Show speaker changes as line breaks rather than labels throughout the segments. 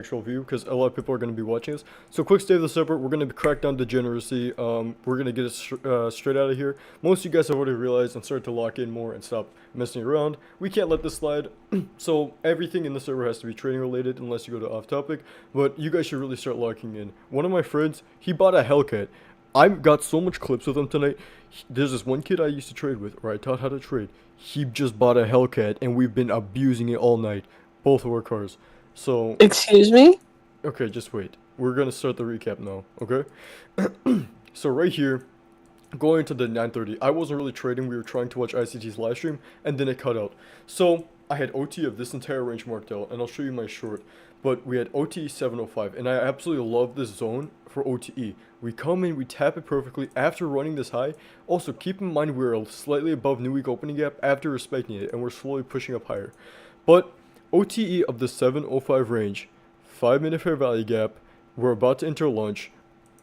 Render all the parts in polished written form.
actual view because a lot of people are going to be watching this. So quick state of the server, we're going to crack down degeneracy. We're going to get it straight out of here. Most of you guys have already realized and started to lock in more and stop messing around. We can't let this slide. So everything in the server has to be trading related unless you go to off topic. But you guys should really start locking in. One of my friends, he bought a Hellcat. I've got so much clips with him tonight. There's this one kid I used to trade with, or I taught how to trade. He just bought a Hellcat, and we've been abusing it all night. Both of our cars. So,
Excuse me?
okay, just wait. We're gonna start the recap now, okay? So right here, going to the 9:30, I wasn't really trading. We were trying to watch ICT's live stream, and then it cut out. So I had OT of this entire range marked out, and I'll show you my short. But we had OTE 705, and I absolutely love this zone for OTE. We come in, we tap it perfectly after running this high. Also, keep in mind we're slightly above new week opening gap after respecting it, and we're slowly pushing up higher. But OTE of the 705 range, 5-minute fair value gap, we're about to enter lunch.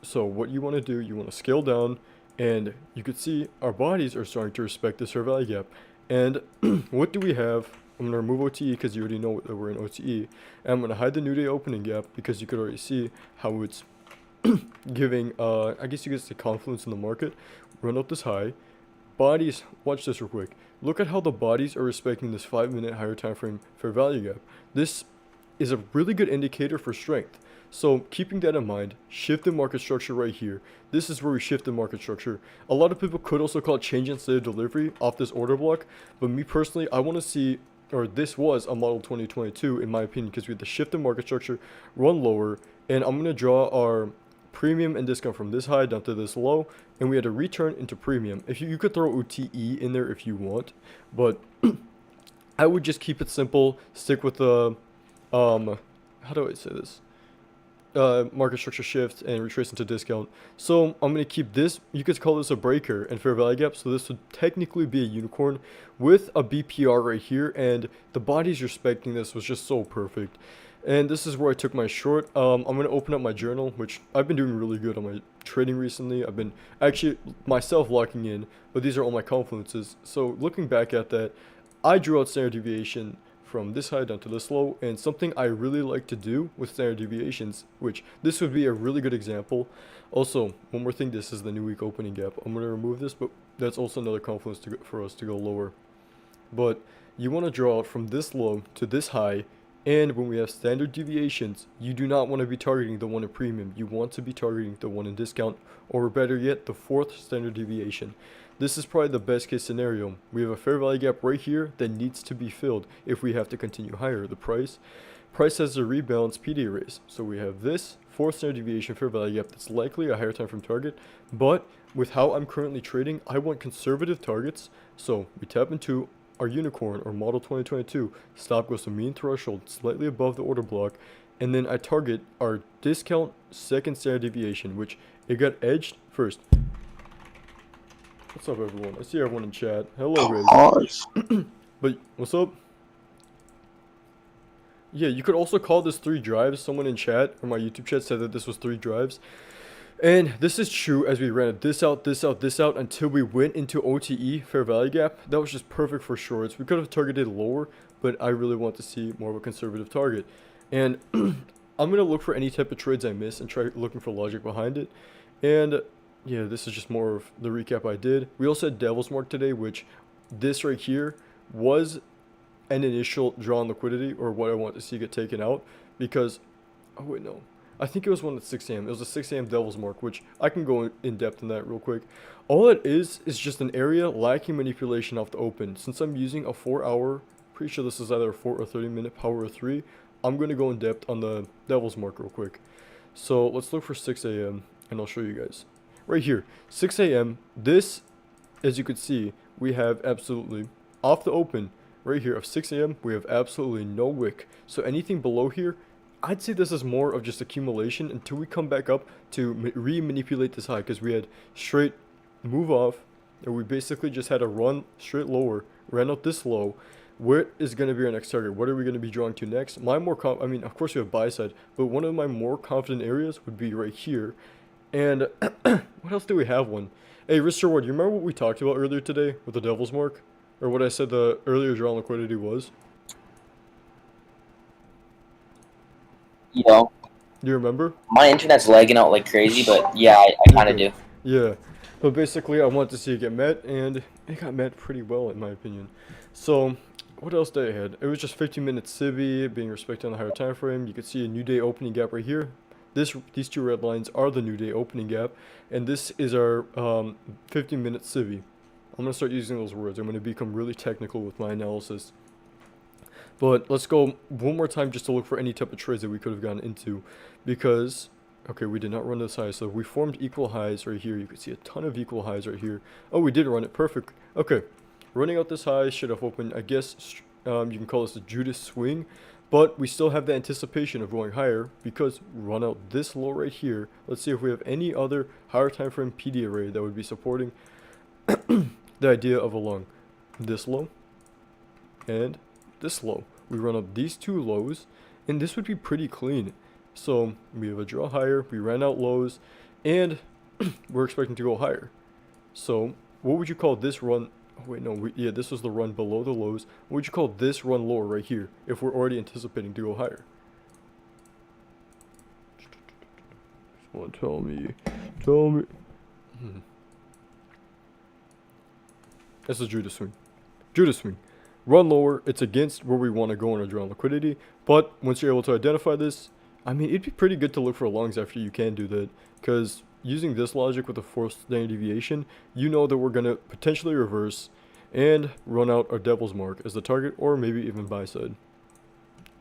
So what you want to do, you want to scale down, and you can see our bodies are starting to respect this fair value gap. And what do we have? I'm going to remove OTE because you already know that we're in OTE. And I'm going to hide the new day opening gap because you could already see how it's giving, I guess you could say, confluence in the market. Run up this high. Bodies, watch this real quick. Look at how the bodies are respecting this 5-minute higher time frame fair value gap. This is a really good indicator for strength. So keeping that in mind, shift the market structure right here. This is where we shift the market structure. A lot of people could also call it change in state of delivery off this order block. But me personally, I want to see, or this was a model 2022 in my opinion, because we had to shift the market structure, run lower, and I'm going to draw our premium and discount from this high down to this low, and we had to return into premium. If you could throw OTE in there if you want, but I would just keep it simple, stick with the how do I say this, market structure shift and retrace into discount. So I'm going to keep this, you could call this a breaker and fair value gap, so this would technically be a unicorn with a BPR right here, and the bodies respecting this was just so perfect. And this is where I took my short. I'm going to open up my journal, which I've been doing really good on my trading recently. I've been actually myself locking in, but these are all my confluences. So looking back at that, I drew out standard deviation from this high down to this low, and something I really like to do with standard deviations, which this would be a really good example. Also, one more thing, this is the new week opening gap. I'm going to remove this, but that's also another confluence for us to go lower. But you want to draw out from this low to this high. And when we have standard deviations, you do not want to be targeting the one in premium. You want to be targeting the one in discount, or better yet, the fourth standard deviation. This is probably the best case scenario. We have a fair value gap right here that needs to be filled if we have to continue higher. The price has a rebalance PD raise. So we have this fourth standard deviation fair value gap that's likely a higher time from target. But with how I'm currently trading, I want conservative targets. So we tap into our unicorn or model 2022, stop goes to mean threshold slightly above the order block, and then I target our discount second standard deviation, which it got edged first. What's up everyone? I see everyone in chat. Hello guys. But what's up? Yeah, you could also call this 3 drives. Someone in chat or my YouTube chat said that this was 3 drives. And this is true as we ran this out, this out, this out until we went into OTE fair value gap. That was just perfect for shorts. We could have targeted lower, but I really want to see more of a conservative target. And I'm going to look for any type of trades I miss and try looking for logic behind it. And yeah, this is just more of the recap I did. We also had Devil's Mark today, which this right here was an initial draw on liquidity, or what I want to see get taken out, because, oh wait, no. I think it was one at 6 a.m. It was a 6 a.m. Devil's Mark, which I can go in depth in that real quick. All it is just an area lacking manipulation off the open. Since I'm using a 4-hour, pretty sure this is either a 4 or 30-minute power of 3, I'm going to go in depth on the Devil's Mark real quick. So let's look for 6 a.m. and I'll show you guys. Right here, 6 a.m. This, as you can see, we have absolutely off the open right here of 6 a.m. we have absolutely no wick. So anything below here, I'd say this is more of just accumulation until we come back up to re-manipulate this high, because we had straight move off and we basically just had a run straight lower, ran out this low. What is going to be our next target? What are we going to be drawing to next? My more I mean, of course we have buy side, but one of my more confident areas would be right here. And what else do we have one? Hey, risk reward, you remember what we talked about earlier today with the Devil's Mark? Or what I said the earlier draw on liquidity was?
Yo,
Do you remember?
my internet's lagging out like crazy, but yeah, I
You're
kind of
good.
do.
Yeah. But basically, I want to see it get met, and it got met pretty well, in my opinion. So, what else did I had? It was just 15 minutes civvy, being respected on the higher time frame. You could see a new day opening gap right here. These two red lines are the new day opening gap, and this is our 15-minute civvy. I'm gonna start using those words. I'm gonna become really technical with my analysis. But let's go one more time just to look for any type of trades that we could have gone into, because okay, we did not run this high, so we formed equal highs right here. You can see a ton of equal highs right here. Oh, we did run it perfect. Okay, running out this high should have opened, I guess, you can call this a Judas swing, but we still have the anticipation of going higher because run out this low right here. Let's see if we have any other higher time frame PD array that would be supporting the idea of a long. This low and this low. We run up these two lows, and this would be pretty clean. So we have a draw higher, we ran out lows, and we're expecting to go higher. So what would you call this run? Oh wait, no, yeah, this was the run below the lows. What would you call this run lower right here if we're already anticipating to go higher? Someone tell me. Tell me. That's a Judas swing. Judas swing. Run lower, it's against where we want to go in our draw on liquidity, but once you're able to identify this, I mean, it'd be pretty good to look for longs after you can do that, because using this logic with a forced standard deviation, you know that we're going to potentially reverse and run out our devil's mark as the target, or maybe even buy side.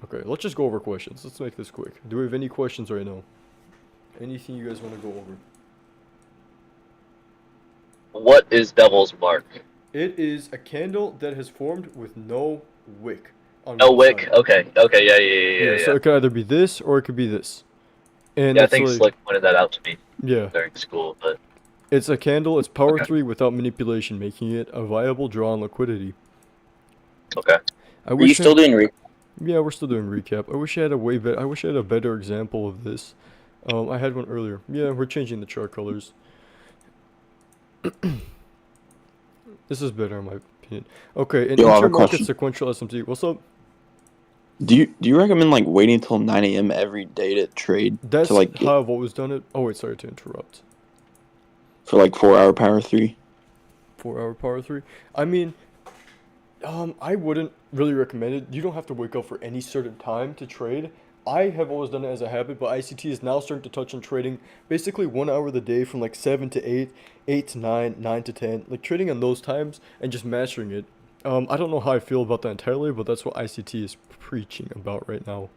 Okay, let's just go over questions. Let's make this quick. Do we have any questions right now? Anything you guys want to go over?
What is Devil's Mark?
It is a candle that has formed with no wick on
Oh,
one
Wick.
side.
Okay. Okay. Yeah. Yeah. Yeah.
Yeah,
Yeah.
so
Yeah.
it could either be this or it could be this. And
Yeah. I
that's
think
like,
Slick pointed that out to me
yeah,
during school. But
it's a candle, it's power
okay.
3 without manipulation, making it a viable draw on liquidity.
Okay.
I
Are you
wish I,
still doing
yeah, we're still doing recap. I wish I had a way better, I wish I had a better example of this. I had one earlier. Yeah, we're changing the chart colors. This is better in my opinion. Okay, an
Yo, I have a
intermarket
question.
sequential SMT. What's up?
Do you recommend like waiting until 9 a.m. every day to trade to
That's
like get
how I've always done it. Oh wait, sorry to interrupt.
for like 4 hour power three?
4 hour power 3. I mean, I wouldn't really recommend it. You don't have to wake up for any certain time to trade. I have always done it as a habit, but ICT is now starting to touch on trading basically 1 hour of the day from like 7 to 8, 8 to 9, 9 to 10, like trading on those times and just mastering it. I don't know how I feel about that entirely, but that's what ICT is preaching about right now.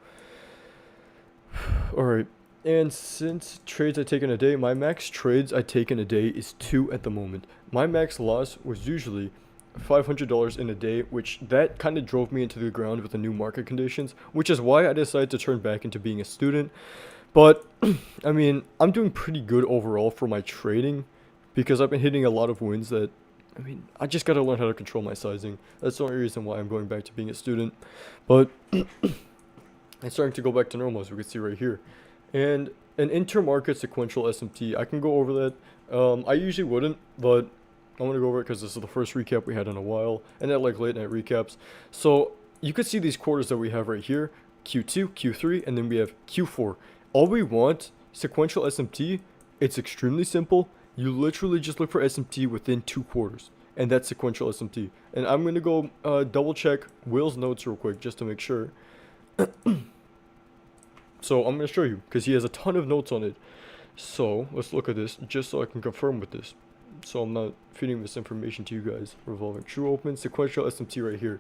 Alright, and since trades I take in a day, my max trades I take in a day is 2 at the moment. My max loss was usually $500 in a day, which that kind of drove me into the ground with the new market conditions, which is why I decided to turn back into being a student. But, I mean, I'm doing pretty good overall for my trading because I've been hitting a lot of wins that, I mean, I just gotta learn how to control my sizing. That's the only reason why I'm going back to being a student. But it's starting to go back to normal, as we can see right here. And an intermarket sequential SMT, I can go over that. I usually wouldn't, but I want to go over it because this is the first recap we had in a while, and I like late night recaps. So you could see these quarters that we have right here, Q2, Q3, and then we have Q4. All we want, sequential SMT, it's extremely simple. You literally just look for SMT within 2 quarters, and that's sequential SMT. And I'm going to go double check Will's notes real quick just to make sure. So I'm going to show you because he has a ton of notes on it. So let's look at this just so I can confirm with this. So I'm not feeding this information to you guys. Revolving true open sequential SMT right here.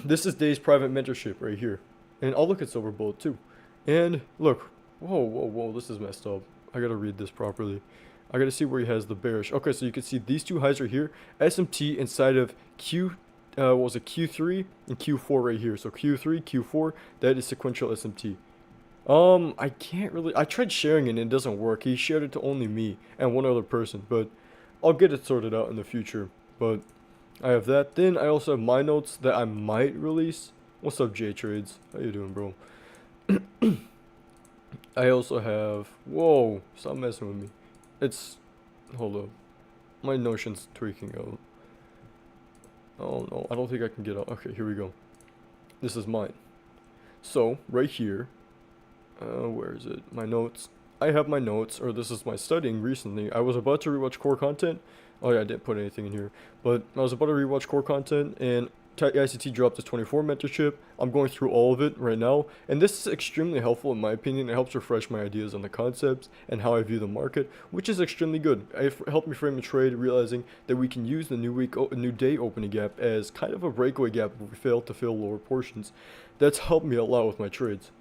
This is Dave's private mentorship right here. And I'll look at silver bullet too. And look, whoa, this is messed up. I gotta read this properly. I gotta see where he has the bearish. Okay, so you can see these two highs right here. SMT inside of what was it, Q3 and Q4 right here. So Q3, Q4, that is sequential SMT. I can't really. I tried sharing it and it doesn't work. He shared it to only me and one other person, but I'll get it sorted out in the future. But I have that. Then I also have my notes that I might release. What's up, J Trades? How you doing, bro? I also have. Whoa! Stop messing with me. It's. Hold up. My Notion's tweaking out. Oh no, I don't think I can get out. Okay, here we go. This is mine. So right here. Where is it? My notes. I have my notes, or this is my studying recently. I was about to rewatch core content. Oh yeah, I didn't put anything in here. But I was about to rewatch core content, and ICT dropped to 24 mentorship. I'm going through all of it right now, and this is extremely helpful in my opinion. It helps refresh my ideas on the concepts and how I view the market, which is extremely good. It helped me frame a trade, realizing that we can use the new day opening gap as kind of a breakaway gap if we fail to fill lower portions. That's helped me a lot with my trades.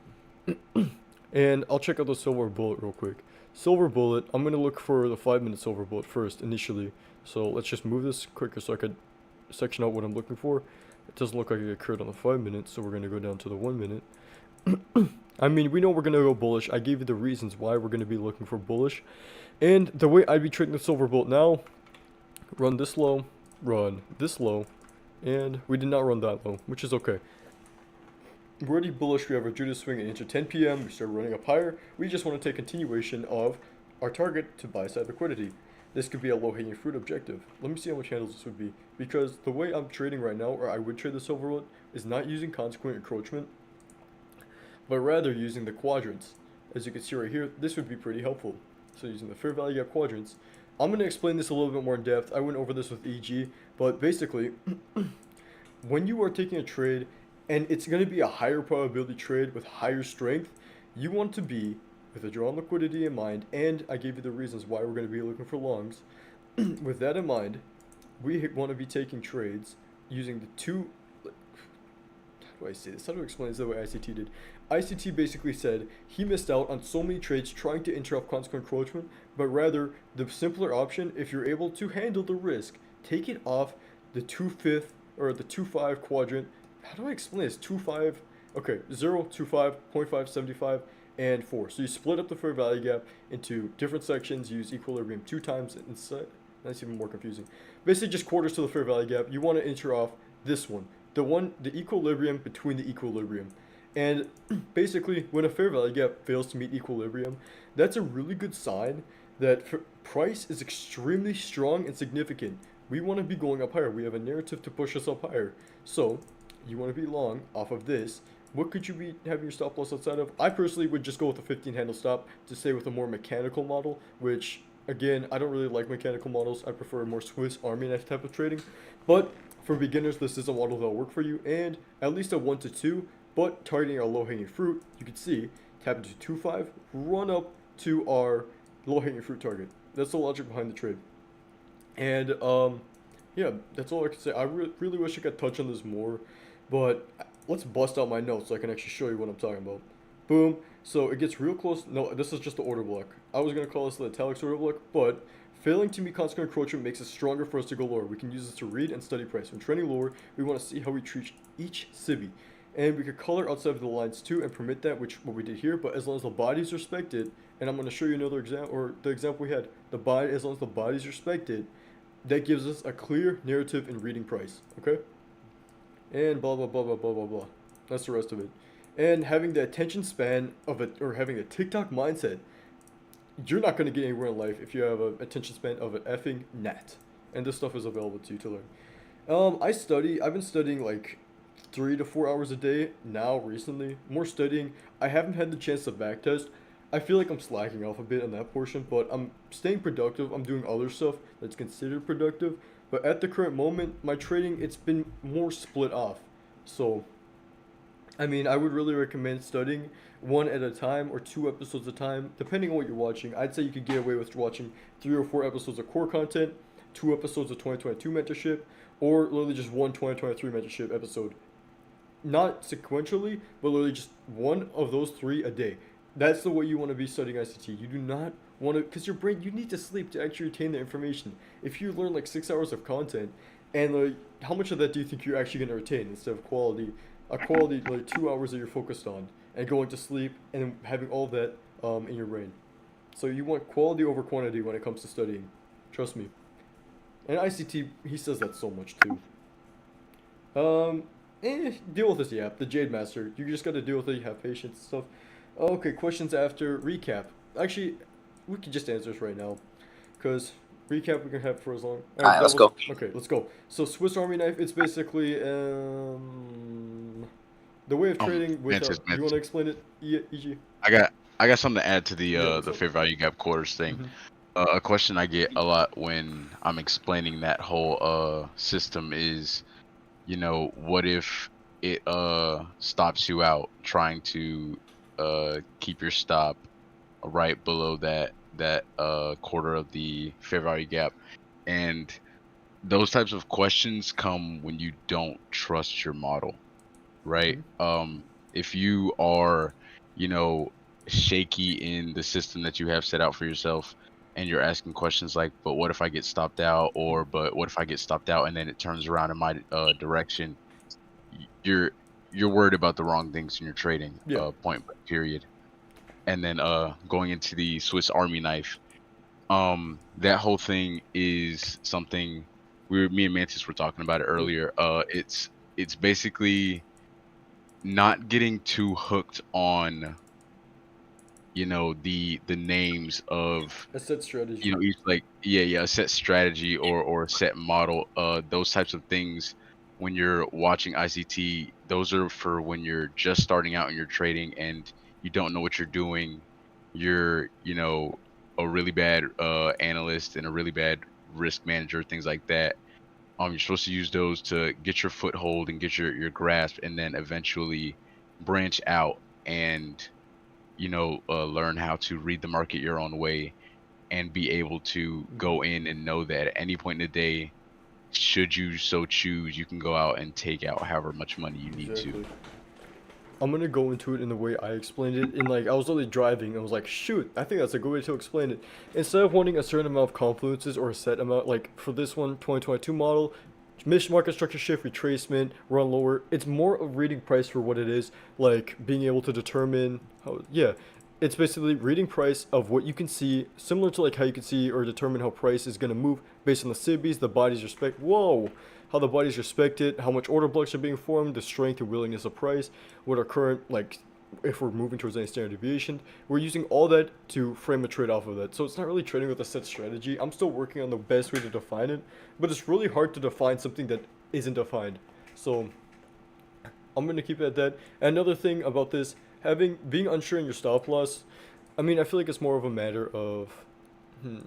And I'll check out the silver bullet real quick. Silver bullet, I'm going to look for the 5-minute silver bullet first initially. So let's just move this quicker so I could section out what I'm looking for. It doesn't look like it occurred on the 5 minutes, so we're going to go down to the 1 minute. I mean, we know we're going to go bullish. I gave you the reasons why we're going to be looking for bullish. And the way I'd be trading the silver bullet now, run this low, run this low, and we did not run that low, which is okay. We're already bullish. We have our Judas swing into 10 p.m. We start running up higher. We just want to take continuation of our target to buy side liquidity. This could be a low-hanging fruit objective. Let me see how much handles this would be. Because the way I'm trading right now, or I would trade the silver bullet, is not using consequent encroachment, but rather using the quadrants. As you can see right here, this would be pretty helpful. So using the fair value gap quadrants. I'm going to explain this a little bit more in depth. I went over this with EG, but basically, when you are taking a trade, and it's going to be a higher probability trade with higher strength, you want to be with a drawn liquidity in mind, and I gave you the reasons why we're going to be looking for longs. With that in mind, we want to be taking trades using the two... How do I say this? How do I explain this the way ICT did? ICT basically said he missed out on so many trades trying to interrupt consequent encroachment, but rather the simpler option, if you're able to handle the risk, take it off the 2/5 or the 2/5 quadrant. How do I explain this? 2/5, okay, 0, 2/5, 0.5, 75, and 4. So you split up the fair value gap into different sections, use equilibrium 2 times inside. That's even more confusing. Basically just quarters to the fair value gap. You want to enter off this one, the equilibrium between the equilibrium. And basically when a fair value gap fails to meet equilibrium, that's a really good sign that price is extremely strong and significant. We want to be going up higher. We have a narrative to push us up higher. So you want to be long off of this. What could you be having your stop loss outside of? I personally would just go with a 15 handle stop to stay with a more mechanical model, which again, I don't really like mechanical models. I prefer a more Swiss Army knife type of trading. But for beginners, this is a model that'll work for you, and at least a 1 to 2, but targeting our low hanging fruit, you can see tap into 2/5, run up to our low hanging fruit target. That's the logic behind the trade. And yeah, that's all I can say. I really wish I could touch on this more, but let's bust out my notes so I can actually show you what I'm talking about. Boom. So it gets real close. No, this is just the order block. I was going to call this the italics order block, but failing to meet consequent encroachment makes it stronger for us to go lower. We can use this to read and study price. When trending lower, we want to see how we treat each civvy. And we could color outside of the lines too and permit that, which what we did here, but as long as the body's respected, and I'm going to show you another example, or the example we had, the body, as long as the body's respected, that gives us a clear narrative in reading price, okay? And blah, blah, blah, blah, blah, blah, blah. That's the rest of it. And having the attention span of it, or having a TikTok mindset, you're not going to get anywhere in life if you have an attention span of an effing gnat. And this stuff is available to you to learn. I've been studying like 3 to 4 hours a day now recently. More studying. I haven't had the chance to backtest. I feel like I'm slacking off a bit on that portion, but I'm staying productive. I'm doing other stuff that's considered productive. But at the current moment, my trading, it's been more split off. So, I mean, I would really recommend studying 1 at a time or 2 episodes at a time, depending on what you're watching. I'd say you could get away with watching 3 or 4 episodes of core content, 2 episodes of 2022 mentorship, or literally just 1 2023 mentorship episode. Not sequentially, but literally just 1 of those 3 a day. That's the way you want to be studying ICT. You do not want to, because your brain, you need to sleep to actually retain the information. If you learn like 6 hours of content, and like, how much of that do you think you're actually going to retain instead of quality? A quality like 2 hours that you're focused on, and going to sleep, and then having all that in your brain. So you want quality over quantity when it comes to studying. Trust me. And ICT, he says that so much too. Deal with this, yeah. The Jade Master. You just got to deal with it. You have patience and stuff. Okay, questions after recap. Actually, we can just answer this right now, because recap we can have for as long.
Alright, let's go.
Okay, let's go. So Swiss Army knife, it's basically the way of trading with.
Mantas,
You want to explain it, EG?
I got something to add to
Yeah, what's
the
up?
fair value gap quarters thing.
Mhm.
A question I get a lot when I'm explaining that whole system is, what if it stops you out trying to keep your stop right below that quarter of the fair value gap, and those types of questions come when you don't trust your model, right?
Mhm.
If you are, you know, shaky in the system that you have set out for yourself, and you're asking questions like, "But what if I get stopped out?" or "But what if I get stopped out and then it turns around in my direction?" You're worried about the wrong things in your trading.
Yeah.
Point blank, period. And then going into the Swiss Army knife, that whole thing is something me and Mantis were talking about it
Yep.
earlier. It's basically not getting too hooked on the names of
A set strategy.
each, like, yeah, a set strategy or a set model, those types of things. When you're watching ICT, those are for when you're just starting out in your trading and you don't know what you're doing. You're a really bad analyst and a really bad risk manager, things like that. You're supposed to use those to get your foothold and get your grasp, and then eventually branch out and learn how to read the market your own way and be able to
Mhm.
go in and know that at any point in the day, should you so choose, you can go out and take out however much money you need to.
Exactly. I'm gonna go into it in the way I explained it. And like, I was literally driving and I was like, shoot, I think that's a good way to explain it. Instead of wanting a certain amount of confluences or a set amount, like for this one, 2022 model, mission market structure shift, retracement, run lower. It's more of reading price for what it is, like being able to determine how, yeah. It's basically reading price of what you can see, similar to like how you can see or determine how price is gonna move based on the SIBIs, the bodies respect. Whoa, how the bodies respect it, how much order blocks are being formed, the strength and willingness of price, what our current like if we're moving towards any standard deviation. We're using all that to frame a trade off of that. So it's not really trading with a set strategy. I'm still working on the best way to define it, but it's really hard to define something that isn't defined. So I'm gonna keep it at that. And another thing about this, being unsure in your stop loss, I mean, I feel like it's more of a matter of, hmm,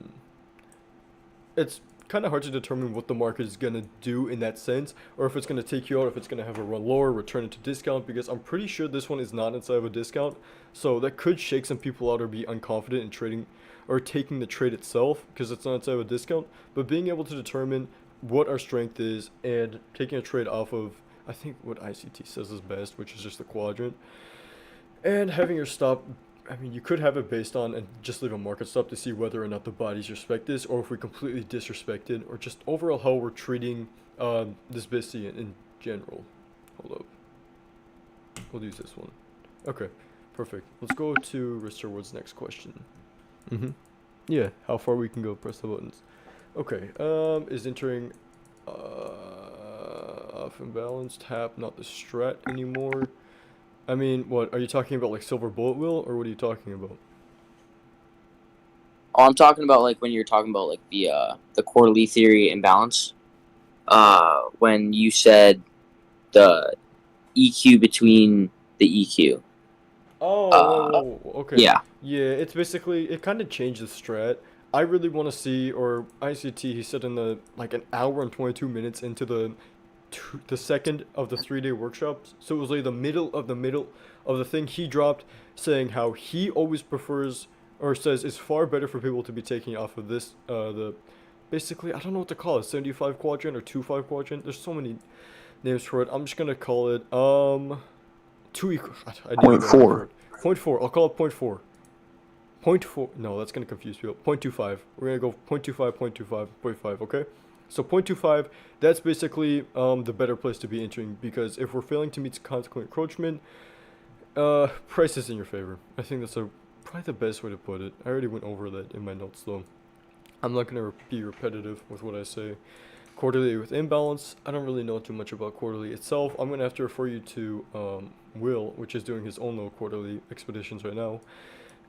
it's kind of hard to determine what the market is gonna do in that sense, or if it's gonna take you out, if it's gonna have a run lower, return into discount. Because I'm pretty sure this one is not inside of a discount, so that could shake some people out or be unconfident in trading or taking the trade itself because it's not inside of a discount. But being able to determine what our strength is and taking a trade off of, I think what ICT says is best, which is just the quadrant, and having your stop, I mean, you could have it based on and just leave a market stop to see whether or not the bodies respect this, or if we completely disrespect it, or just overall how we're treating this BSC in general. Hold up. We'll use this one. Okay, perfect. Let's go to Mr. Wood's next question. Mm-hmm. Yeah, how far we can go, press the buttons. Okay, is entering off imbalance, tap, not the strat anymore. I mean, what, are you talking about like silver bullet wheel, or what are you talking about?
Oh, I'm talking about like when you're talking about like the quarterly theory imbalance. When you said the EQ between the EQ.
Oh, okay.
Yeah.
Yeah, it's basically, it kind of changed the strat. I really want to see, or ICT, he said in the, like an hour and 22 minutes into the second of the 3-day workshops. So it was like the middle of the thing he dropped, saying how he always prefers, or says it's far better for people to be taking off of this, basically, I don't know what to call it, 75 quadrant or 25 quadrant. There's so many names for it. I'm just gonna call it, two equal. I need
Point
a better word for
four.
it. Point four. I'll call it point four. Point four. No, that's gonna confuse people. 0.25. We're gonna go 0.25, 0.25, 0.5. Okay. So 0.25. That's basically the better place to be entering, because if we're failing to meet consequent encroachment, price is in your favor. I think that's probably the best way to put it. I already went over that in my notes though. I'm not gonna be repetitive with what I say. Quarterly with imbalance, I don't really know too much about quarterly itself. I'm gonna have to refer you to Will, which is doing his own little quarterly expeditions right now.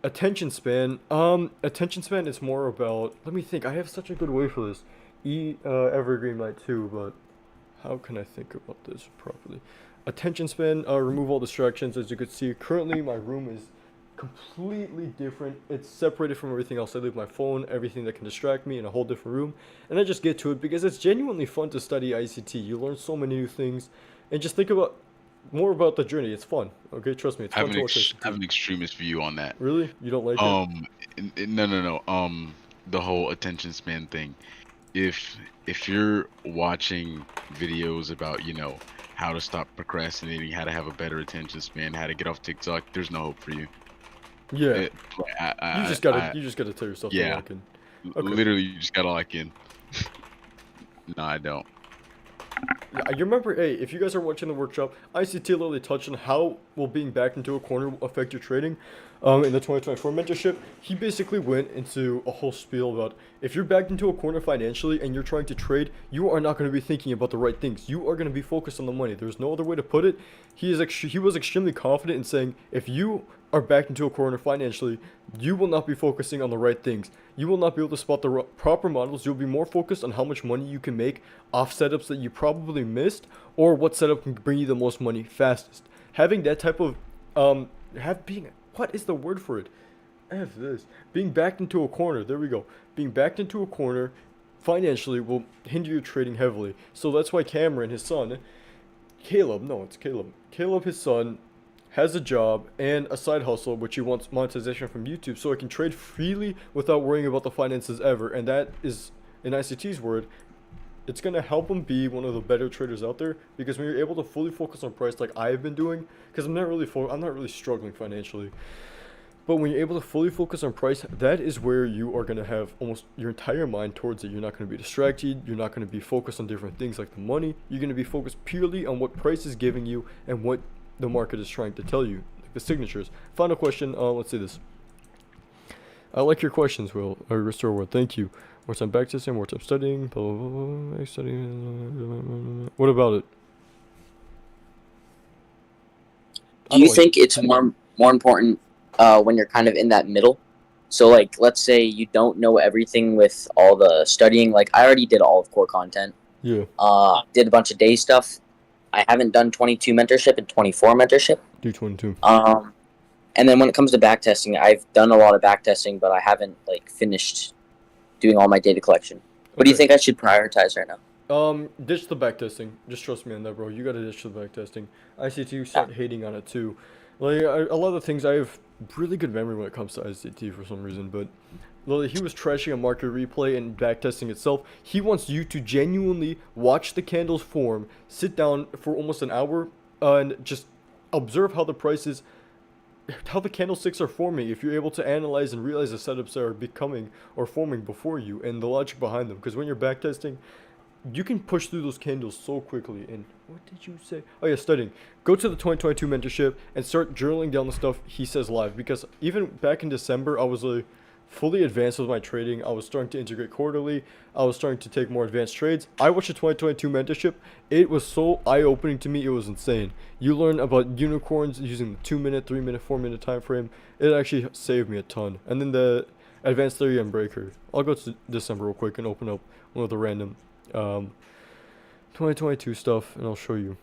Attention span is more about, let me think, I have such a good way for this. Evergreen might too, but how can I think about this properly? Attention span, remove all distractions. As you can see, currently my room is completely different. It's separated from everything else. I leave my phone, everything that can distract me in a whole different room, and I just get to it because it's genuinely fun to study ICT. You learn so many new things, and just think about more about the journey. It's fun. Okay, trust me, it's
I
fun
have
to
an
watch
ex- I have
ICT.
an extremist view on that.
Really? You don't like it?
No. The whole attention span thing. If you're watching videos about, how to stop procrastinating, how to have a better attention span, how to get off TikTok, there's no hope for you.
Yeah.
It,
You just gotta tell yourself to
yeah,
lock in. Okay.
literally, you just gotta lock in. No, I don't.
Yeah, you remember, hey, if you guys are watching the workshop, ICT literally touched on how will being backed into a corner will affect your trading. In the 2024 mentorship, he basically went into a whole spiel about if you're backed into a corner financially and you're trying to trade, you are not going to be thinking about the right things. You are going to be focused on the money. There's no other way to put it. He was extremely confident in saying if you are backed into a corner financially, you will not be focusing on the right things. You will not be able to spot the proper models. You'll be more focused on how much money you can make off setups that you probably missed or what setup can bring you the most money fastest. Having that type of what is the word for it? F this. Being backed into a corner. There we go. Being backed into a corner financially will hinder your trading heavily. So that's why Cameron, his son, Caleb, his son, has a job and a side hustle, which he wants monetization from YouTube, so he can trade freely without worrying about the finances ever. And that is, in ICT's word, it's gonna help him be one of the better traders out there because when you're able to fully focus on price, like I've been doing, because I'm not really struggling financially. But when you're able to fully focus on price, that is where you are going to have almost your entire mind towards it. You're not going to be distracted. You're not going to be focused on different things like the money. You're going to be focused purely on what price is giving you and what the market is trying to tell you, like the signatures. Final question. Let's see this. I like your questions, Will. Or Restore World. Thank you. More time back testing, more time studying. Blah, blah, blah, blah, studying. What about it?
Do you think it's more important when you're kind of in that middle? So, like, let's say you don't know everything with all the studying. Like, I already did all of core content.
Yeah.
Did a bunch of day stuff. I haven't done 22 mentorship and 24 mentorship.
Do 22.
And then when it comes to backtesting, I've done a lot of backtesting, but I haven't, like, finished doing all my data collection. What do you think I should prioritize right now?
Ditch the backtesting. Just trust me on that, bro. You gotta ditch the backtesting. ICT, start hating on it too. Like a lot of the things, I have really good memory when it comes to ICT for some reason, but Lily, he was trashing a market replay and backtesting itself. He wants you to genuinely watch the candles form, sit down for almost an hour, and just observe how the prices, how the candlesticks are forming. If you're able to analyze and realize the setups that are becoming or forming before you and the logic behind them, because when you're backtesting, you can push through those candles so quickly. And what did you say? Oh yeah, studying. Go to the 2022 mentorship and start journaling down the stuff he says live. Because even back in December, I was fully advanced with my trading. I was starting to integrate quarterly. I was starting to take more advanced trades. I watched the 2022 mentorship. It was so eye-opening to me. It was insane. You learn about unicorns using the 2-minute, 3-minute, 4-minute time frame. It actually saved me a ton. And then the advanced theory and breaker. I'll go to December real quick and open up one of the random 2022 stuff, and I'll show you.